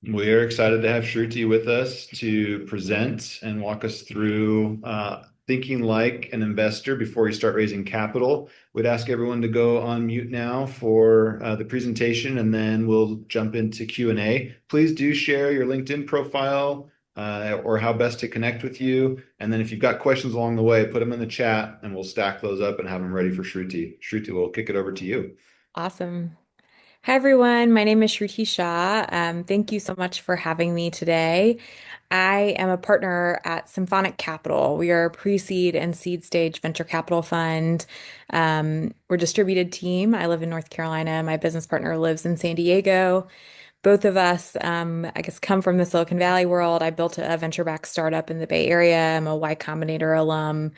We're excited to have Shruti with us to present and walk us through thinking like an investor before you start raising capital. We'd ask everyone to go on mute now for the presentation, and then we'll jump into Q&A. Please do share your LinkedIn profile or how best to connect with you. And then if you've got questions along the way, put them in the chat, and we'll stack those up and have them ready for Shruti. Shruti, we'll kick it over to you. Awesome. Hi, everyone. My name is Shruti Shah. Thank you so much for having me today. I am a partner at Symphonic Capital. We are a pre-seed and seed stage venture capital fund. We're a distributed team. I live in North Carolina. My business partner lives in San Diego. Both of us, I guess, come from the Silicon Valley world. I built a venture-backed startup in the Bay Area. I'm a Y Combinator alum,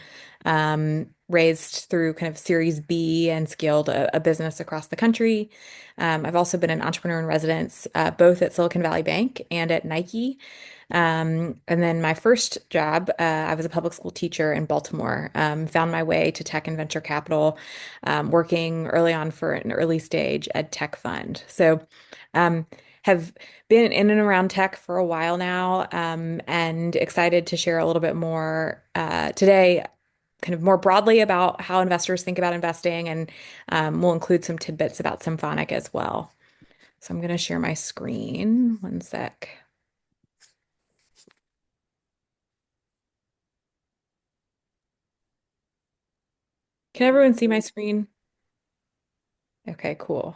raised through kind of Series B and scaled a business across the country. I've also been an entrepreneur in residence, both at Silicon Valley Bank and at Nike. And then my first job, I was a public school teacher in Baltimore. Found my way to tech and venture capital, working early on for an early stage ed tech fund. Um, have been in and around tech for a while now, and excited to share a little bit more today, kind of more broadly about how investors think about investing, and we'll include some tidbits about Symphonic as well. So I'm going to share my screen. One sec. Can everyone see my screen? Okay, cool.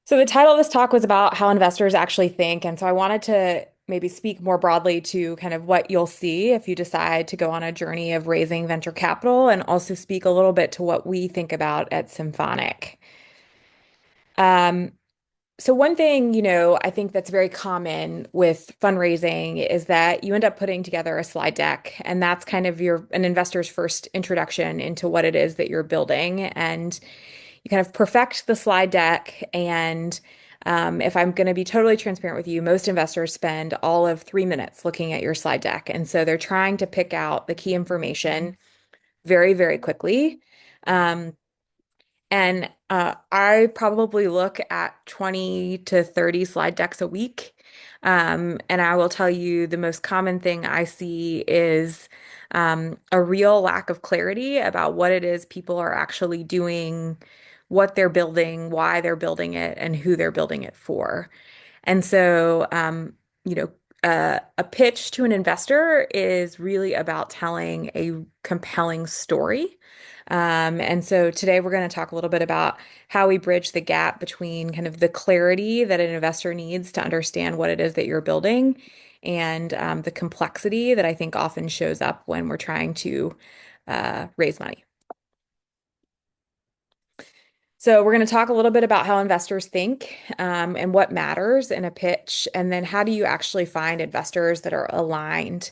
So the title of this talk was about how investors actually think. And so I wanted to maybe speak more broadly to kind of what you'll see if you decide to go on a journey of raising venture capital, and also speak a little bit to what we think about at Symphonic. Um, so one thing, I think that's very common with fundraising is that you end up putting together a slide deck, and that's kind of an investor's first introduction into what it is that you're building. And you kind of perfect the slide deck. And if I'm going to be totally transparent with you, most investors spend all of 3 minutes looking at your slide deck. And so they're trying to pick out the key information very, very quickly. Um, and I probably look at 20 to 30 slide decks a week. And I will tell you the most common thing I see is a real lack of clarity about what it is people are actually doing, what they're building, why they're building it, and who they're building it for. And so, you know, a pitch to an investor is really about telling a compelling story. And so today we're going to talk a little bit about how we bridge the gap between kind of the clarity that an investor needs to understand what it is that you're building, and the complexity that I think often shows up when we're trying to raise money. So we're going to talk a little bit about how investors think, and what matters in a pitch, and then how do you actually find investors that are aligned.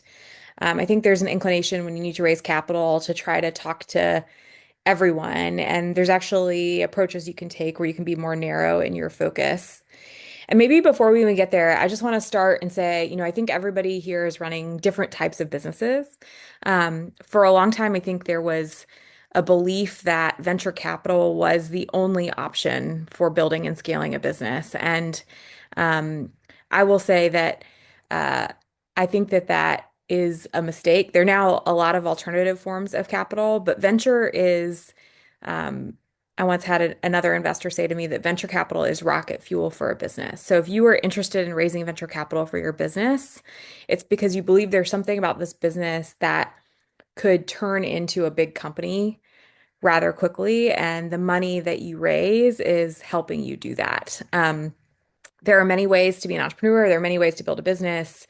I think there's an inclination when you need to raise capital to try to talk to everyone, and there's actually approaches you can take where you can be more narrow in your focus. And maybe before we even get there, I just want to start and say, I think everybody here is running different types of businesses. For a long time, I think there was a belief that venture capital was the only option for building and scaling a business. And um, I will say that uh, I think that that is a mistake. There are now a lot of alternative forms of capital, but venture is um, I once had another investor say to me that venture capital is rocket fuel for a business. So if you are interested in raising venture capital for your business, it's because you believe there's something about this business that could turn into a big company rather quickly, and the money that you raise is helping you do that. There are many ways to be an entrepreneur. There are many ways to build a business.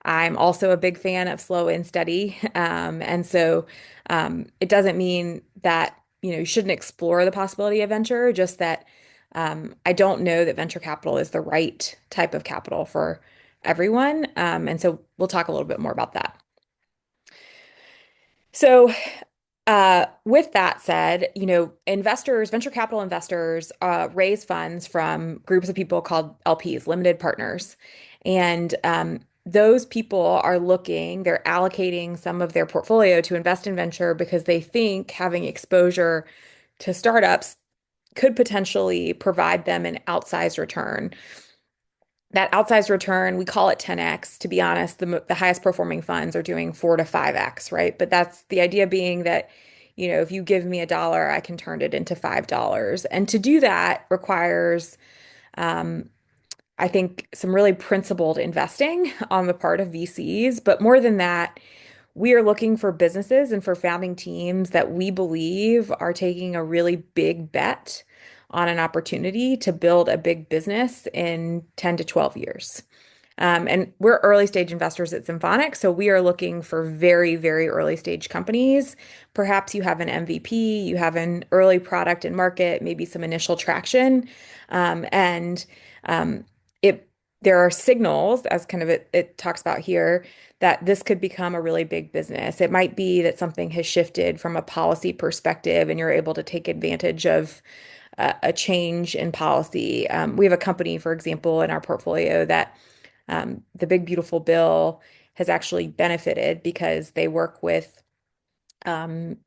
I'm also a big fan of slow and steady. And so it doesn't mean that, you shouldn't explore the possibility of venture, just that I don't know that venture capital is the right type of capital for everyone. And so we'll talk a little bit more about that. So with that said, investors, venture capital investors, raise funds from groups of people called LPs, limited partners. And those people they're allocating some of their portfolio to invest in venture because they think having exposure to startups could potentially provide them an outsized return. that outsized return, we call it 10x. To be honest, the highest performing funds are doing 4 to 5x, right? But that's the idea being that, if you give me $1, I can turn it into $5. And to do that requires, um, I think, some really principled investing on the part of VCs. But more than that, we are looking for businesses and for founding teams that we believe are taking a really big bet on an opportunity to build a big business in 10 to 12 years. And we're early stage investors at Symphonic, so we are looking for very, very early stage companies. Perhaps you have an MVP, you have an early product in market, maybe some initial traction, and um, it there are signals, as kind of it talks about here, that this could become a really big business. It might be that something has shifted from a policy perspective, and you're able to take advantage of a change in policy. We have a company, for example, in our portfolio that the Big Beautiful Bill has actually benefited because they work with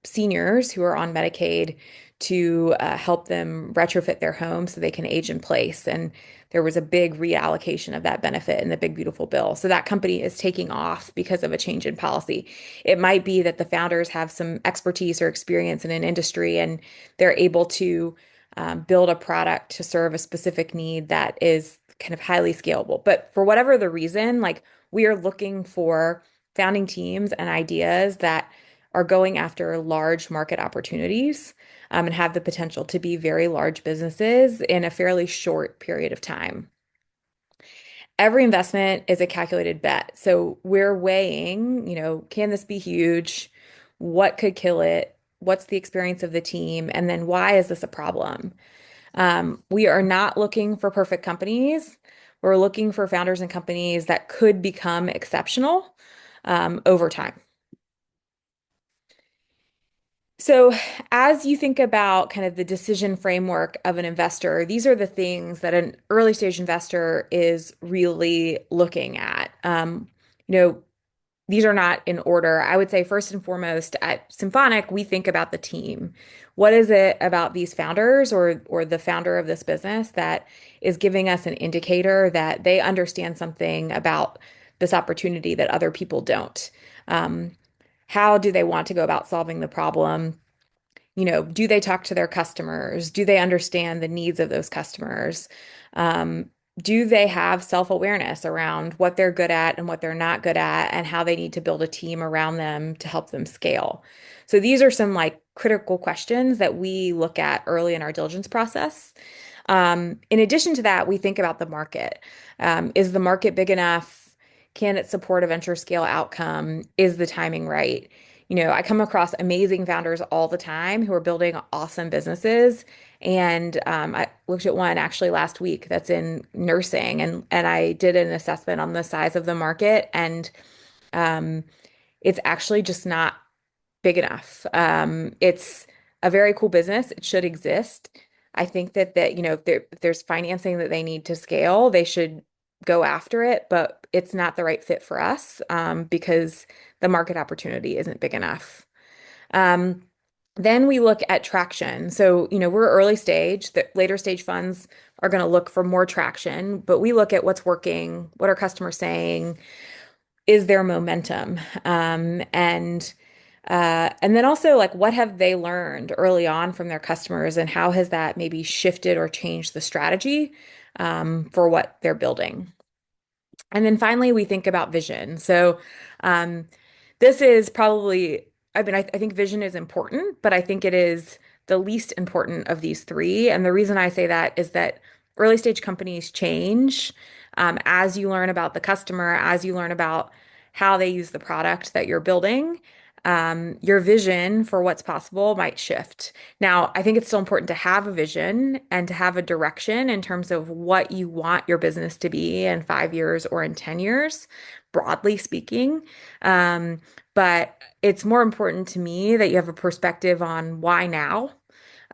seniors who are on Medicaid to help them retrofit their homes so they can age in place. And there was a big reallocation of that benefit in the Big Beautiful Bill. So that company is taking off because of a change in policy. It might be that the founders have some expertise or experience in an industry and they're able to build a product to serve a specific need that is kind of highly scalable. But for whatever the reason, like we are looking for founding teams and ideas that are going after large market opportunities and have the potential to be very large businesses in a fairly short period of time. Every investment is a calculated bet. So we're weighing, can this be huge? What could kill it? What's the experience of the team? And then why is this a problem? We are not looking for perfect companies. We're looking for founders and companies that could become exceptional over time. So, as you think about kind of the decision framework of an investor, these are the things that an early stage investor is really looking at. You know, these are not in order. I would say first and foremost at Symphonic, we think about the team. What is it about these founders or the founder of this business that is giving us an indicator that they understand something about this opportunity that other people don't? Um, how do they want to go about solving the problem? Do they talk to their customers? Do they understand the needs of those customers? Um, do they have self-awareness around what they're good at and what they're not good at, and how they need to build a team around them to help them scale? So these are some like critical questions that we look at early in our diligence process. In addition to that, we think about the market. Is the market big enough? Can it support a venture scale outcome? Is the timing right? I come across amazing founders all the time who are building awesome businesses. And I looked at one actually last week that's in nursing, and I did an assessment on the size of the market, and um, it's actually just not big enough. It's a very cool business. It should exist. I think if there's financing that they need to scale, they should go after it, but it's not the right fit for us because the market opportunity isn't big enough. Um, then we look at traction. So, we're early stage. The later stage funds are going to look for more traction, but we look at what's working, what are customers saying, is there momentum? And then also like what have they learned early on from their customers and how has that maybe shifted or changed the strategy for what they're building? And then finally, we think about vision. So, um, this is probably, I mean, I think vision is important, but I think it is the least important of these three. And the reason I say that is that early stage companies change as you learn about the customer, as you learn about how they use the product that you're building. Your vision for what's possible might shift. Now, I think it's still important to have a vision and to have a direction in terms of what you want your business to be in 5 years or in 10 years, broadly speaking. Um, but it's more important to me that you have a perspective on why now,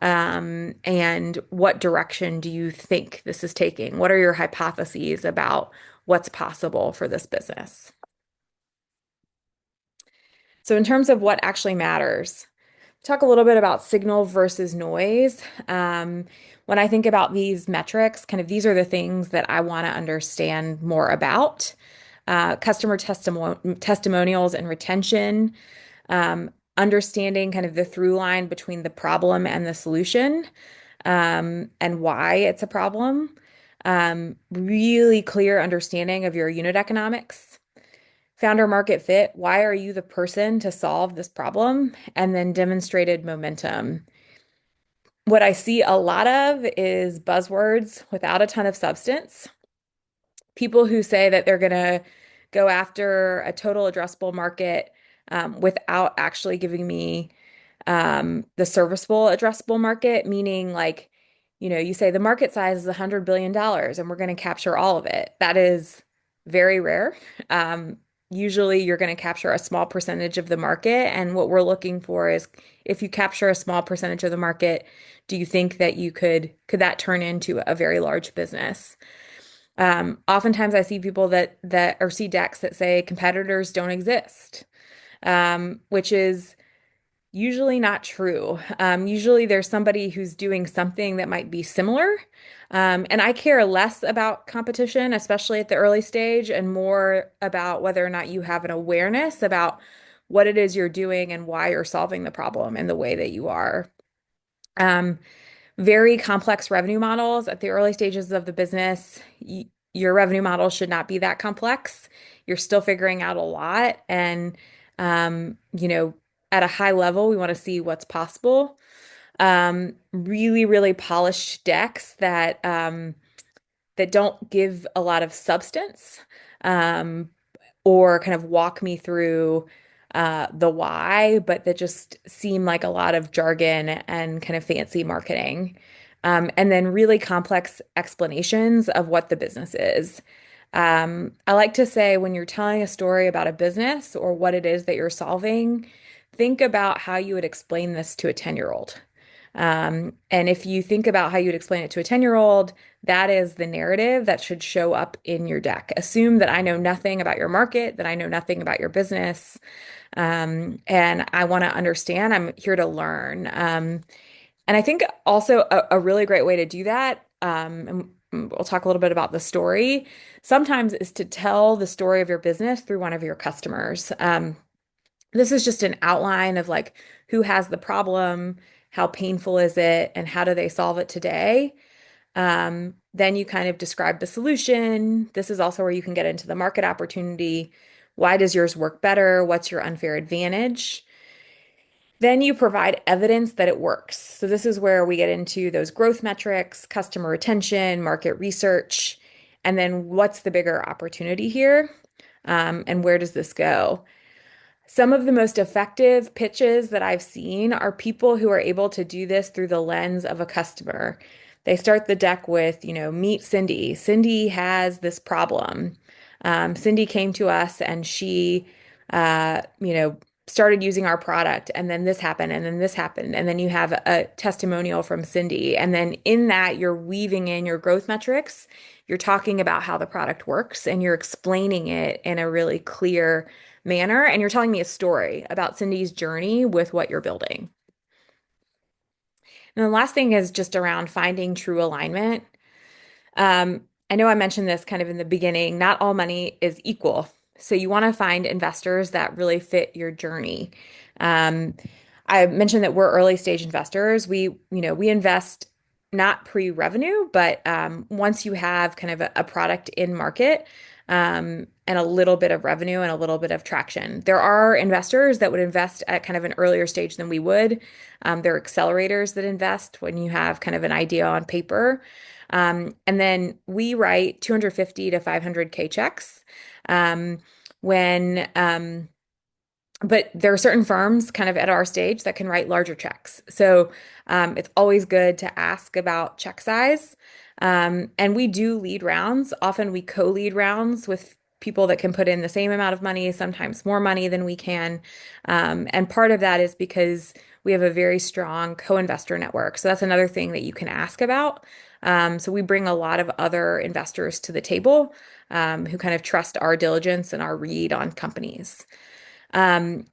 and what direction do you think this is taking? What are your hypotheses about what's possible for this business? So, in terms of what actually matters, talk a little bit about signal versus noise. Um, when I think about these metrics, kind of these are the things that I want to understand more about. Customer testimonials and retention, understanding kind of the through line between the problem and the solution, and why it's a problem. Really clear understanding of your unit economics. Founder market fit, why are you the person to solve this problem? And then demonstrated momentum. What I see a lot of is buzzwords without a ton of substance. People who say that they're going to go after a total addressable market without actually giving me the serviceable addressable market, meaning like, you say the market size is $100 billion and we're going to capture all of it. That is very rare. Um, Usually you're going to capture a small percentage of the market. And what we're looking for is if you capture a small percentage of the market, do you think that could that turn into a very large business? Oftentimes I see people that or see decks that say competitors don't exist, which is usually not true. Usually there's somebody who's doing something that might be similar. And I care less about competition, especially at the early stage, and more about whether or not you have an awareness about what it is you're doing and why you're solving the problem in the way that you are. Um, Very complex revenue models at the early stages of the business. Your revenue model should not be that complex. You're still figuring out a lot. And, at a high level, we want to see what's possible. Really, really polished decks that don't give a lot of substance. Um, or kind of walk me through the why, but that just seem like a lot of jargon and kind of fancy marketing. And then really complex explanations of what the business is. I like to say when you're telling a story about a business or what it is that you're solving, think about how you would explain this to a 10-year-old. And if you think about how you'd explain it to a 10-year-old, that is the narrative that should show up in your deck. Assume that I know nothing about your market, that I know nothing about your business, and I want to understand. I'm here to learn. And I think also a really great way to do that, and we'll talk a little bit about the story, sometimes is to tell the story of your business through one of your customers. This is just an outline of like who has the problem, how painful is it, and how do they solve it today. Then you kind of describe the solution. This is also where you can get into the market opportunity. Why does yours work better? What's your unfair advantage? Then you provide evidence that it works. So this is where we get into those growth metrics, customer retention, market research, and then what's the bigger opportunity here? And where does this go? Some of the most effective pitches that I've seen are people who are able to do this through the lens of a customer. They start the deck with, meet Cindy. Cindy has this problem. Cindy came to us and she, uh, you know, started using our product, and then this happened, and then this happened. And then you have a testimonial from Cindy. And then in that, you're weaving in your growth metrics. You're talking about how the product works and you're explaining it in a really clear manner. And you're telling me a story about Cindy's journey with what you're building. And the last thing is just around finding true alignment. I know I mentioned this kind of in the beginning, not all money is equal. So you want to find investors that really fit your journey. Um, I mentioned that we're early stage investors. We invest not pre-revenue, but once you have kind of a product in market, and a little bit of revenue and a little bit of traction. There are investors that would invest at kind of an earlier stage than we would. There are accelerators that invest when you have kind of an idea on paper. And then we write 250 to 500K checks. Um, when but there are certain firms kind of at our stage that can write larger checks. So it's always good to ask about check size. And we do lead rounds. Often we co-lead rounds with people that can put in the same amount of money, sometimes more money than we can. And part of that is because we have a very strong co-investor network. So that's another thing that you can ask about. So we bring a lot of other investors to the table who kind of trust our diligence and our read on companies. Um,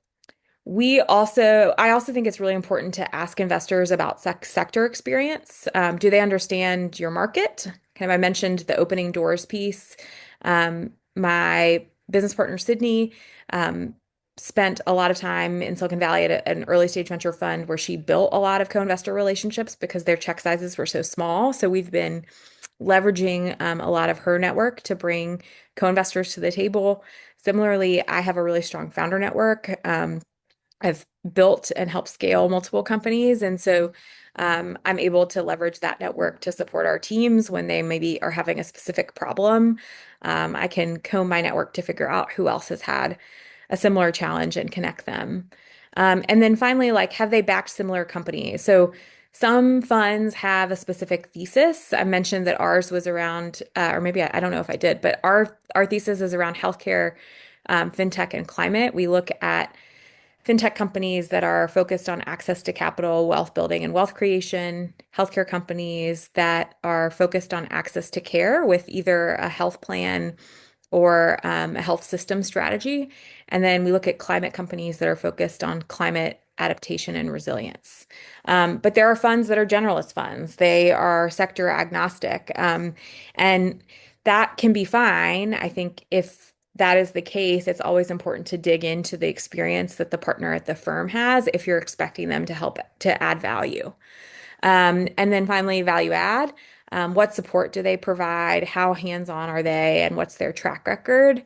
I also think it's really important to ask investors about sector experience. Do they understand your market? Kind of, I mentioned the opening doors piece. My business partner, Sydney, um, spent a lot of time in Silicon Valley at an early stage venture fund where she built a lot of co-investor relationships because their check sizes were so small. So we've been leveraging a lot of her network to bring co-investors to the table. Similarly, I have a really strong founder network. I've built and helped scale multiple companies. And so I'm able to leverage that network to support our teams when they maybe are having a specific problem. I can comb my network to figure out who else has had a similar challenge and connect them. And then finally, like, have they backed similar companies? So some funds have a specific thesis. I mentioned that ours was around, or maybe I don't know if I did, but our thesis is around healthcare, fintech, and climate. We look at fintech companies that are focused on access to capital, wealth building, and wealth creation, healthcare companies that are focused on access to care with either a health plan or a health system strategy. And then we look at climate companies that are focused on climate adaptation and resilience. But there are funds that are generalist funds. They are sector agnostic. And that can be fine. I think if that is the case, it's always important to dig into the experience that the partner at the firm has if you're expecting them to help to add value. And then finally, value add. What support do they provide? How hands-on are they? And what's their track record?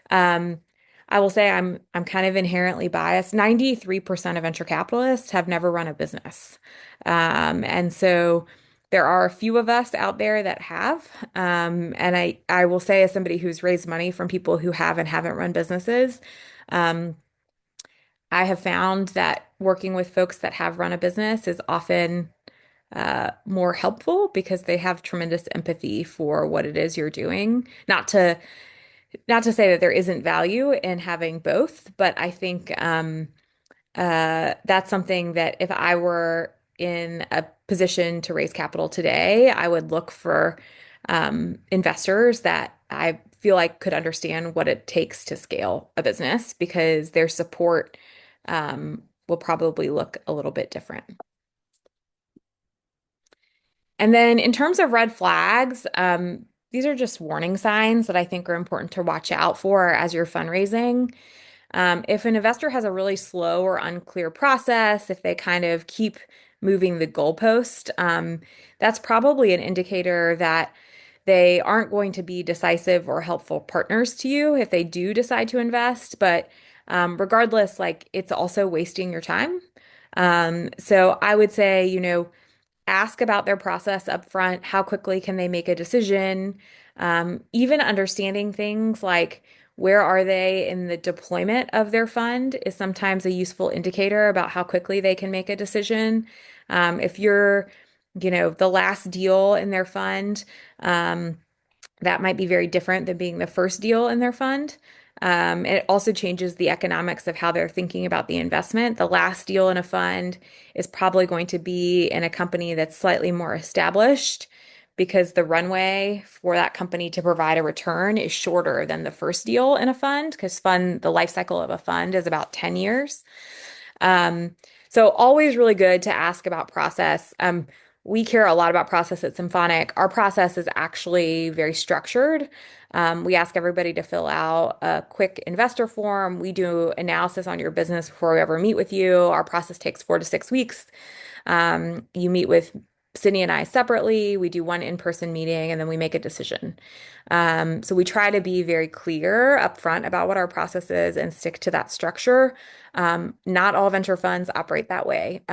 Um, I will say I'm kind of inherently biased. 93% of venture capitalists have never run a business. And so there are a few of us out there that have. And I will say, as somebody who's raised money from people who have and haven't run businesses, um, I have found that working with folks that have run a business is often more helpful because they have tremendous empathy for what it is you're doing. Not to say that there isn't value in having both, but I think that's something that if I were in a position to raise capital today, I would look for investors that I feel like could understand what it takes to scale a business because their support will probably look a little bit different. And then in terms of red flags, these are just warning signs that I think are important to watch out for as you're fundraising. If an investor has a really slow or unclear process, if they kind of keep moving the goalpost, that's probably an indicator that they aren't going to be decisive or helpful partners to you if they do decide to invest. But regardless, like it's also wasting your time. So I would say, ask about their process up front. How quickly can they make a decision? Even understanding things like where are they in the deployment of their fund is sometimes a useful indicator about how quickly they can make a decision. If you're, the last deal in their fund, um, that might be very different than being the first deal in their fund. It also changes the economics of how they're thinking about the investment. The last deal in a fund is probably going to be in a company that's slightly more established because the runway for that company to provide a return is shorter than the first deal in a fund because the life cycle of a fund is about 10 years. Um, so always really good to ask about process. We care a lot about process at Symphonic. Our process is actually very structured. We ask everybody to fill out a quick investor form. We do analysis on your business before we ever meet with you. Our process takes 4 to 6 weeks. You meet with Sydney and I separately. We do one in-person meeting and then we make a decision. So we try to be very clear upfront about what our process is and stick to that structure. Not all venture funds operate that way.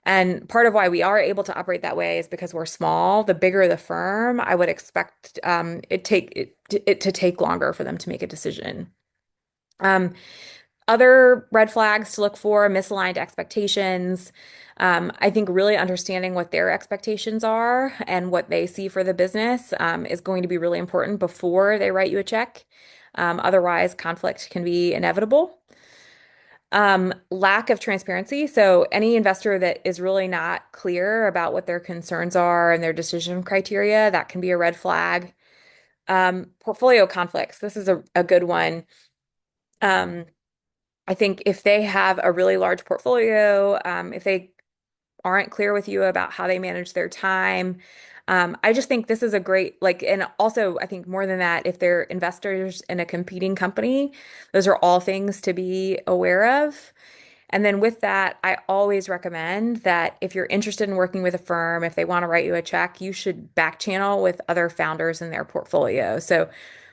And part of why we are able to operate that way is because we're small. The bigger the firm, I would expect it to take longer for them to make a decision. Um, Other red flags to look for, misaligned expectations. I think really understanding what their expectations are and what they see for the business is going to be really important before they write you a check. Otherwise, conflict can be inevitable. Lack of transparency. So any investor that is really not clear about what their concerns are and their decision criteria, that can be a red flag. Portfolio conflicts. This is a good one. Um, I think if they have a really large portfolio, if they aren't clear with you about how they manage their time, I just think this is a great, like, and also I think more than that, if they're investors in a competing company, those are all things to be aware of. And then with that, I always recommend that if you're interested in working with a firm, if they want to write you a check, you should back channel with other founders in their portfolio. So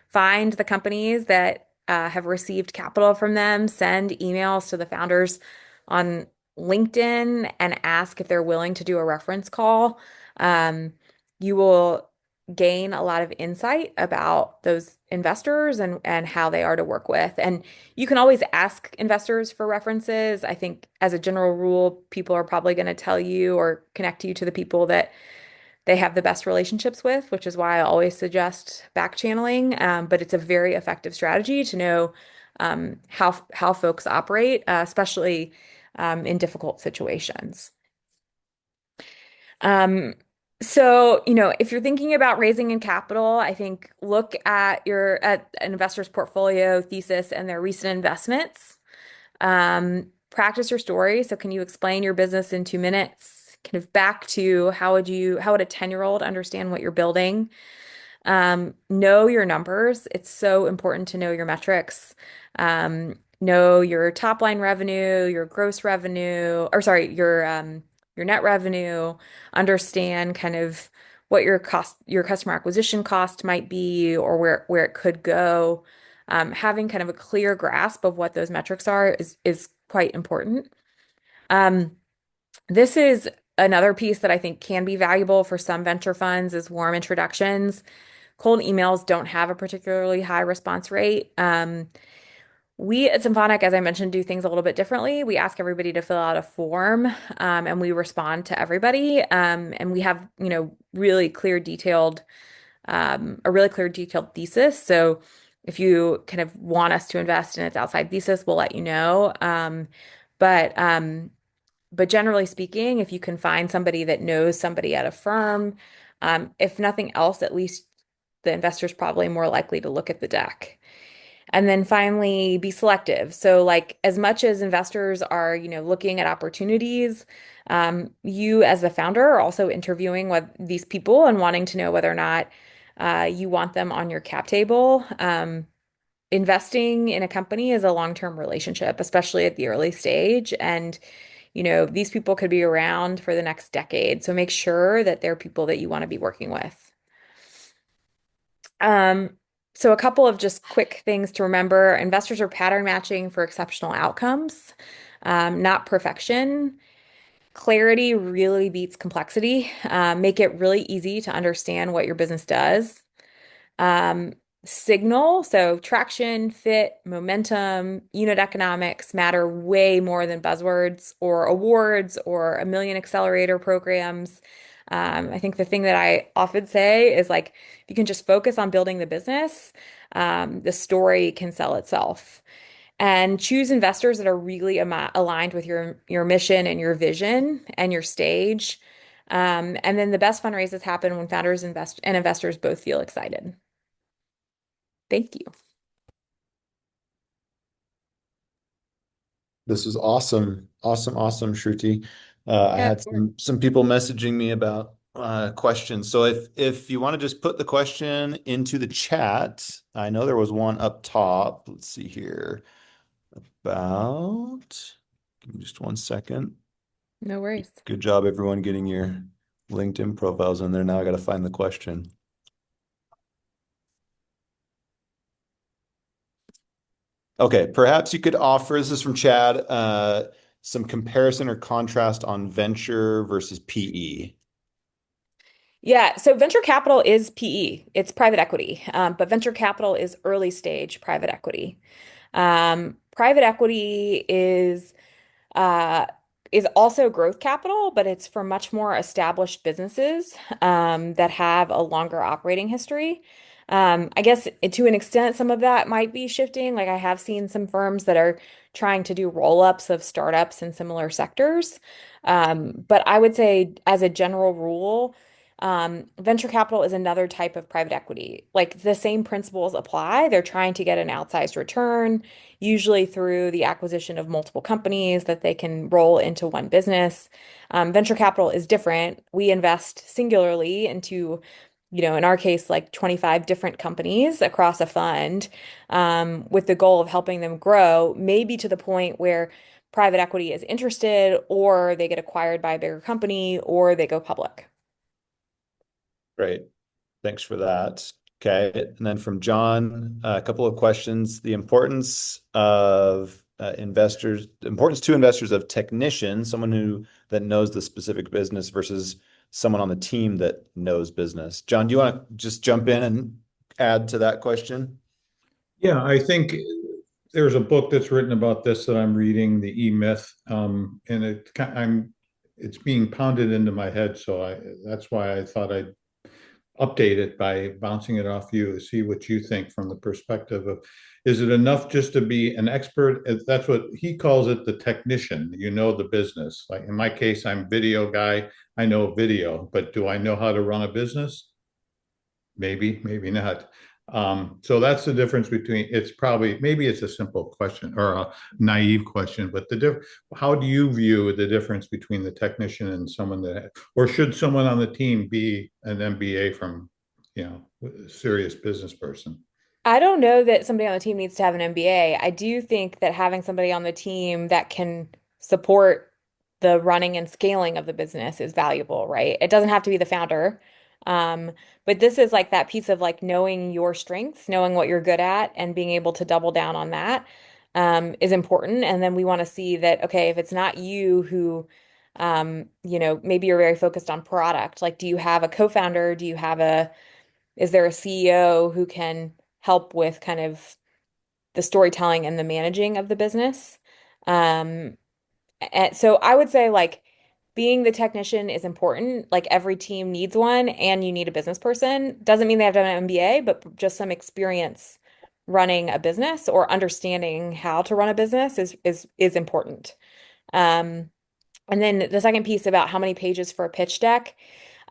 find the companies that have received capital from them, send emails to the founders on LinkedIn and ask if they're willing to do a reference call. Um, you will gain a lot of insight about those investors and how they are to work with. And you can always ask investors for references. I think as a general rule, people are probably going to tell you or connect you to the people that they have the best relationships with, which is why I always suggest back channeling. But it's a very effective strategy to know how folks operate, especially in difficult situations. Um, so, if you're thinking about raising in capital, I think look at an investor's portfolio thesis and their recent investments. Practice your story. So can you explain your business in 2 minutes? Kind of back to how would a 10-year-old understand what you're building? Know your numbers. It's so important to know your metrics. Know your top line revenue, your gross revenue, or sorry, your net revenue. Understand kind of what your customer acquisition cost might be, or where it could go. Having kind of a clear grasp of what those metrics are is quite important. Um, this is another piece that I think can be valuable for some venture funds is warm introductions. Cold emails don't have a particularly high response rate. We at Symphonic, as I mentioned, do things a little bit differently. We ask everybody to fill out a form, and we respond to everybody. And we have, a really clear, detailed thesis. So if you kind of want us to invest in its outside thesis, we'll let you know. But but generally speaking, if you can find somebody that knows somebody at a firm, if nothing else, at least the investor's probably more likely to look at the deck. And then finally, be selective. So, like, as much as investors are, looking at opportunities, you as the founder are also interviewing with these people and wanting to know whether or not you want them on your cap table. Investing in a company is a long-term relationship, especially at the early stage. And, these people could be around for the next decade. So make sure that they're people that you want to be working with. Um, so a couple of just quick things to remember. Investors are pattern matching for exceptional outcomes, not perfection. Clarity really beats complexity. Make it really easy to understand what your business does. Um, Signal, so traction, fit, momentum, unit economics matter way more than buzzwords or awards or a million accelerator programs. I think the thing that I often say is like, if you can just focus on building the business, the story can sell itself. And choose investors that are really aligned with your mission and your vision and your stage. And then the best fundraisers happen when founders and investors both feel excited. Thank you. This was awesome, awesome, awesome, Shruti. I Yeah, had of course. some people messaging me about questions. So if you want to just put the question into the chat, I know there was one up top. Let's see here about. Give me just 1 second. No worries. Good job, everyone, getting your LinkedIn profiles in there. Now I got to find the question. Okay, perhaps you could offer, this is from Chad, some comparison or contrast on venture versus PE. Yeah, so venture capital is PE. It's private equity, but venture capital is early stage private equity. Private equity uh, is also growth capital, but it's for much more established businesses that have a longer operating history. I guess to an extent, some of that might be shifting. Like I have seen some firms that are trying to do roll-ups of startups in similar sectors. But I would say, as a general rule, Venture capital is another type of private equity. Like the same principles apply. They're trying to get an outsized return, usually through the acquisition of multiple companies that they can roll into one business. Venture capital is different. We invest singularly into, in our case, like 25 different companies across a fund, with the goal of helping them grow, maybe to the point where private equity is interested, or they get acquired by a bigger company, or they go public. Great. Thanks for that. Okay. And then from John, a couple of questions. The importance of importance to investors of technician, someone who that knows the specific business versus someone on the team that knows business. John, do you want to just jump in and add to that question? Yeah, I think there's a book that's written about this that I'm reading, The E-Myth, and it's being pounded into my head. So that's why I thought I'd update it by bouncing it off you to see what you think from the perspective of, is it enough just to be an expert? That's what he calls it, the technician. You know the business. Like in my case, I'm video guy. I know video, but do I know how to run a business? Maybe, maybe not. So that's the difference between, it's probably, maybe it's a simple question or a naive question, but how do you view the difference between the technician and someone or should someone on the team be an MBA from, a serious business person? I don't know that somebody on the team needs to have an MBA. I do think that having somebody on the team that can support the running and scaling of the business is valuable, right? It doesn't have to be the founder. Um, but this is like that piece of like knowing your strengths, knowing what you're good at, and being able to double down on that, is important. And then we want to see that, okay, if it's not you who, maybe you're very focused on product. Like, do you have a co-founder? Is there a CEO who can help with kind of the storytelling and the managing of the business? Um, and so I would say like being the technician is important. Like every team needs one, and you need a business person. Doesn't mean they have to have an MBA, but just some experience running a business or understanding how to run a business is important. Um, and then the second piece about how many pages for a pitch deck.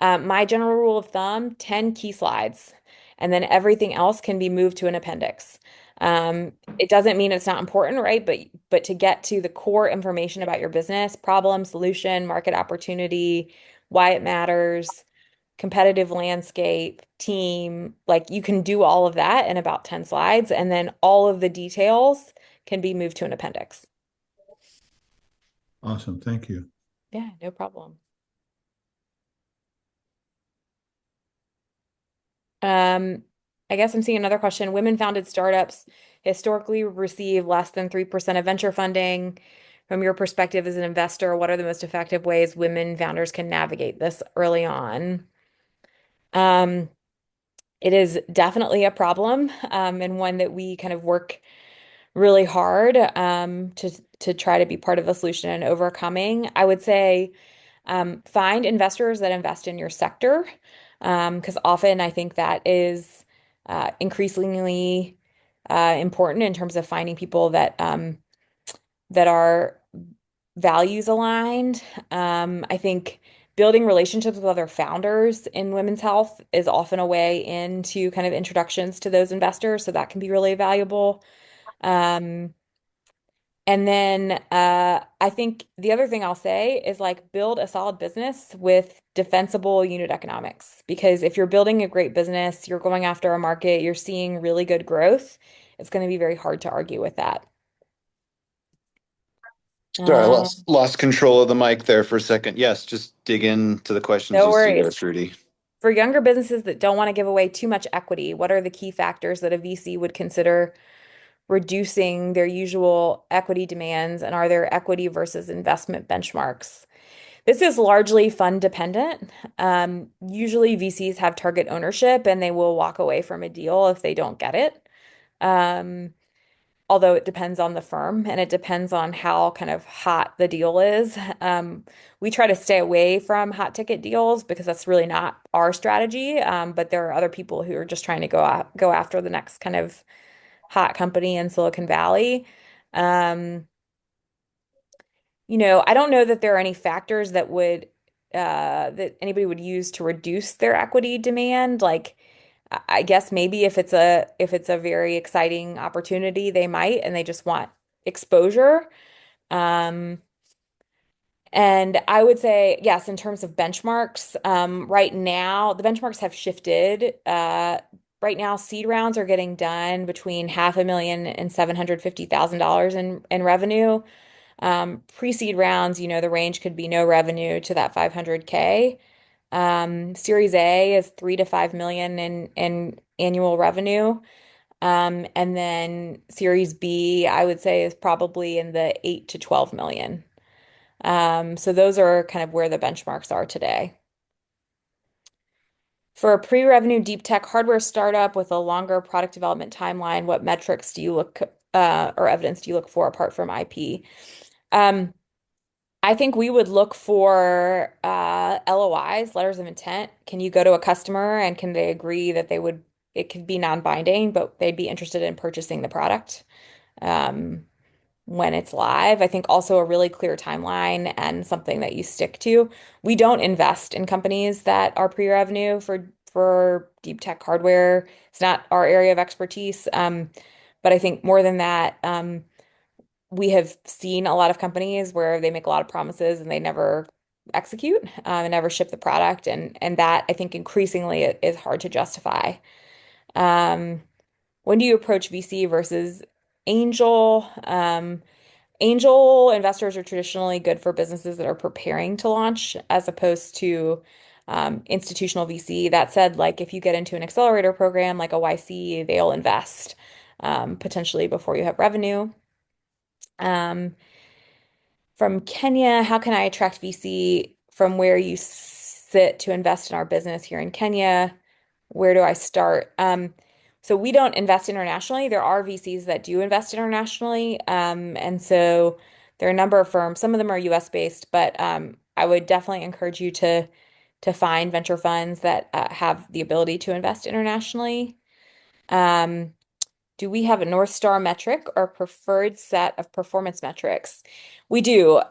My general rule of thumb, 10 key slides, and then everything else can be moved to an appendix. It doesn't mean it's not important, right? But to get to the core information about your business, problem, solution, market opportunity, why it matters, competitive landscape, team, like you can do all of that in about 10 slides, and then all of the details can be moved to an appendix. Awesome. Thank you. Yeah, no problem. Um, I guess I'm seeing another question. Women-founded startups historically receive less than 3% of venture funding. From your perspective as an investor, what are the most effective ways women founders can navigate this early on? Um, it is definitely a problem, and one that we kind of work really hard, to try to be part of the solution and overcoming. I would say find investors that invest in your sector, because often I think that is increasingly important in terms of finding people that are values aligned. I think building relationships with other founders in women's health is often a way into kind of introductions to those investors, so that can be really valuable. Um, and then I think the other thing I'll say is like build a solid business with defensible unit economics. Because if you're building a great business, you're going after a market, you're seeing really good growth, it's going to be very hard to argue with that. Sorry, I Uh, lost control of the mic there for a second. Yes, just dig into the questions no you see there, worries. Shruti. For younger businesses that don't want to give away too much equity, what are the key factors that a VC would consider reducing their usual equity demands? And are there equity versus investment benchmarks? This is largely fund dependent. Usually VCs have target ownership and they will walk away from a deal if they don't get it. Um, Although it depends on the firm and it depends on how kind of hot the deal is. We try to stay away from hot ticket deals because that's really not our strategy. But there are other people who are just trying to go after the next kind of hot company in Silicon Valley. Um, I don't know that there are any factors that would that anybody would use to reduce their equity demand. Like, I guess maybe if it's a very exciting opportunity, they might, and they just want exposure. Um, and I would say, yes, in terms of benchmarks, right now the benchmarks have shifted. Right now, seed rounds are getting done between 500,000 and $750,000 in revenue. Pre-seed rounds, the range could be no revenue to that 500K. Series A is 3 to 5 million in annual revenue. And then Series B, I would say, is probably in the 8 to 12 million. So those are kind of where the benchmarks are today. For a pre-revenue deep tech hardware startup with a longer product development timeline, what metrics do you look or evidence do you look for apart from IP? Um, I think we would look for LOIs, letters of intent. Can you go to a customer and can they agree that it could be non-binding, but they'd be interested in purchasing the product um, when it's live? I think also a really clear timeline and something that you stick to. We don't invest in companies that are pre-revenue for deep tech hardware. It's not our area of expertise. But I think more than that, we have seen a lot of companies where they make a lot of promises and they never execute and never ship the product, and that I think increasingly is hard to justify. Um, when do you approach VC versus angel? Angel investors are traditionally good for businesses that are preparing to launch as opposed to institutional VC. That said, like if you get into an accelerator program like a YC, they'll invest potentially before you have revenue. Um, from Kenya, how can I attract VC from where you sit to invest in our business here in Kenya? Where do I start? So we don't invest internationally. There are VCs that do invest internationally. And so there are a number of firms. Some of them are US based, but I would definitely encourage you to find venture funds that have the ability to invest internationally. Um, do we have a North Star metric or preferred set of performance metrics? We do.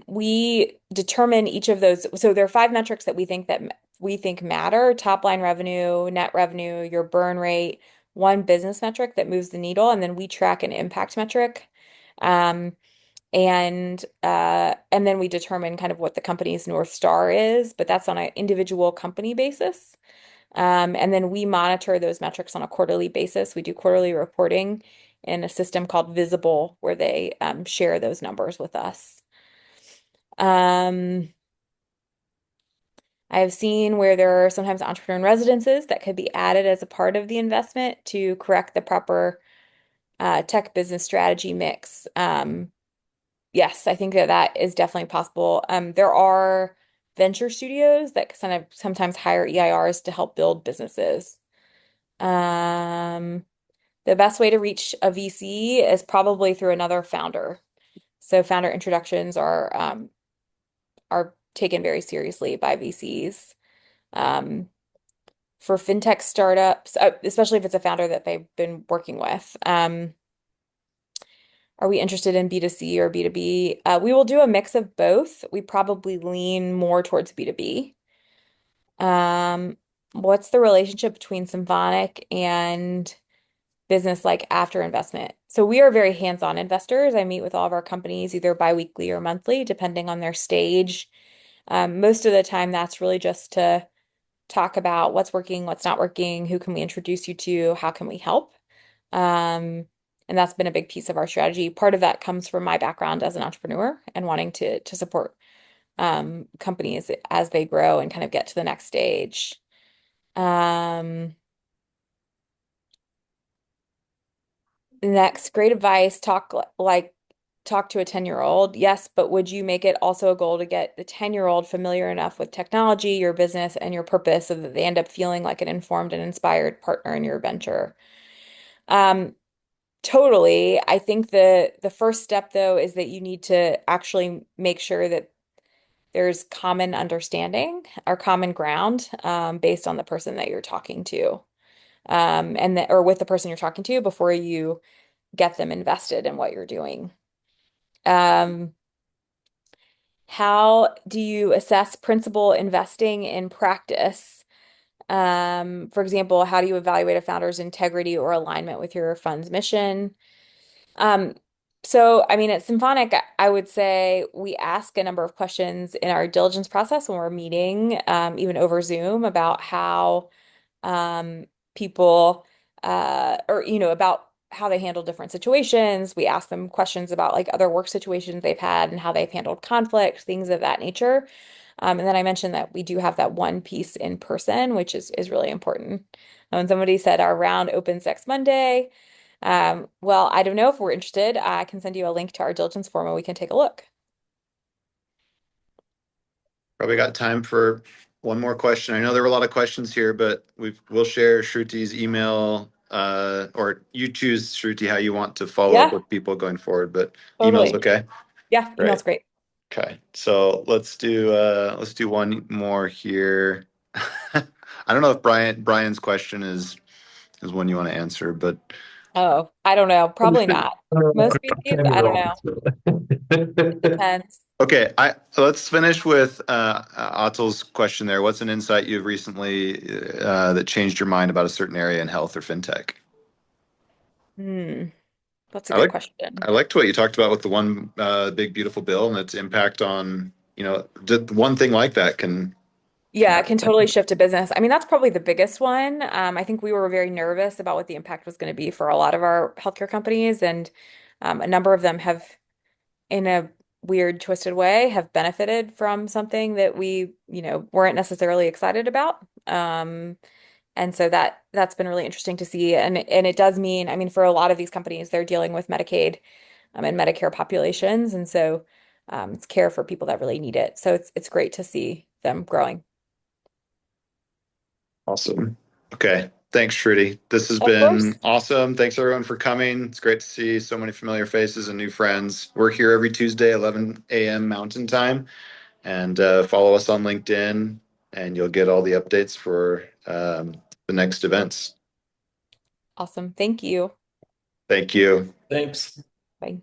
We determine each of those. So there are 5 metrics that we think matter: top line revenue, net revenue, your burn rate, one business metric that moves the needle, and then we track an impact metric. Um, and then we determine kind of what the company's North Star is, but that's on an individual company basis. And then we monitor those metrics on a quarterly basis. We do quarterly reporting in a system called Visible, where they share those numbers with us. I have seen where there are sometimes entrepreneur residences that could be added as a part of the investment to correct the proper tech business strategy mix. Yes, I think that is definitely possible. There are venture studios that kind of sometimes hire EIRs to help build businesses. Um, the best way to reach a VC is probably through another founder. So founder introductions are taken very seriously by VCs. Um, for fintech startups, especially if it's a founder that they've been working with. Are we interested in B2C or B2B? We will do a mix of both. We probably lean more towards B2B. Um, what's the relationship between Symphonic and business like after investment? So we are very hands-on investors. I meet with all of our companies either biweekly or monthly, depending on their stage. Most of the time, that's really just to talk about what's working, what's not working, who can we introduce you to, how can we help? And that's been a big piece of our strategy. Part of that comes from my background as an entrepreneur and wanting to support companies as they grow and kind of get to the next stage. Um, Next, great advice. Talk to a 10-year-old. Yes, but would you make it also a goal to get the 10-year-old familiar enough with technology, your business, and your purpose so that they end up feeling like an informed and inspired partner in your venture? Um, Totally. I think the first step though is that you need to actually make sure that there's common understanding or common ground based on the person that you're talking to. And that or with the person you're talking to before you get them invested in what you're doing. Um, How do you assess principal investing in practice? For example, how do you evaluate a founder's integrity or alignment with your fund's mission? Um, so, I mean, at Symphonic, I would say we ask a number of questions in our diligence process when we're meeting, even over Zoom, about how um, people, or, about how they handle different situations. We ask them questions about like other work situations they've had and how they've handled conflict, things of that nature. And then I mentioned that we do have that one piece in person, which is really important. When somebody said our round opens next Monday, well, I don't know if we're interested. I can send you a link to our diligence form and we can take a look. Probably got time for one more question. I know there were a lot of questions here, but we'll share Shruti's email, or you choose, Shruti, how you want to follow up Yeah, with people going forward, but email's totally. okay. Yeah, Great. email's great. Okay. So let's do one more here. I don't know if Brian's question is one you want to answer, but Oh, I don't know. Probably not. Most species, I don't know. Depends. okay, let's finish with Atul's question there. What's an insight you've recently that changed your mind about a certain area in health or fintech? Hmm, that's a I good like question. I liked what you talked about with the one big beautiful bill and its impact on, one thing like that can Yeah, have. it can totally shift a business. I mean, that's probably the biggest one. I think we were very nervous about what the impact was going to be for a lot of our healthcare companies, and a number of them have, in a weird, twisted way, have benefited from something that we, weren't necessarily excited about. And so that's been really interesting to see. And it does mean, I mean, for a lot of these companies, they're dealing with Medicaid, and Medicare populations, and so it's care for people that really need it. So it's great to see them growing. Awesome. Okay. Thanks, Trudy. This has Of been course. awesome. Thanks everyone for coming. It's great to see so many familiar faces and new friends. We're here every Tuesday, 11 a.m. Mountain Time, and follow us on LinkedIn, and you'll get all the updates for the next events. Awesome. Thank you. Thank you. Thanks. Bye.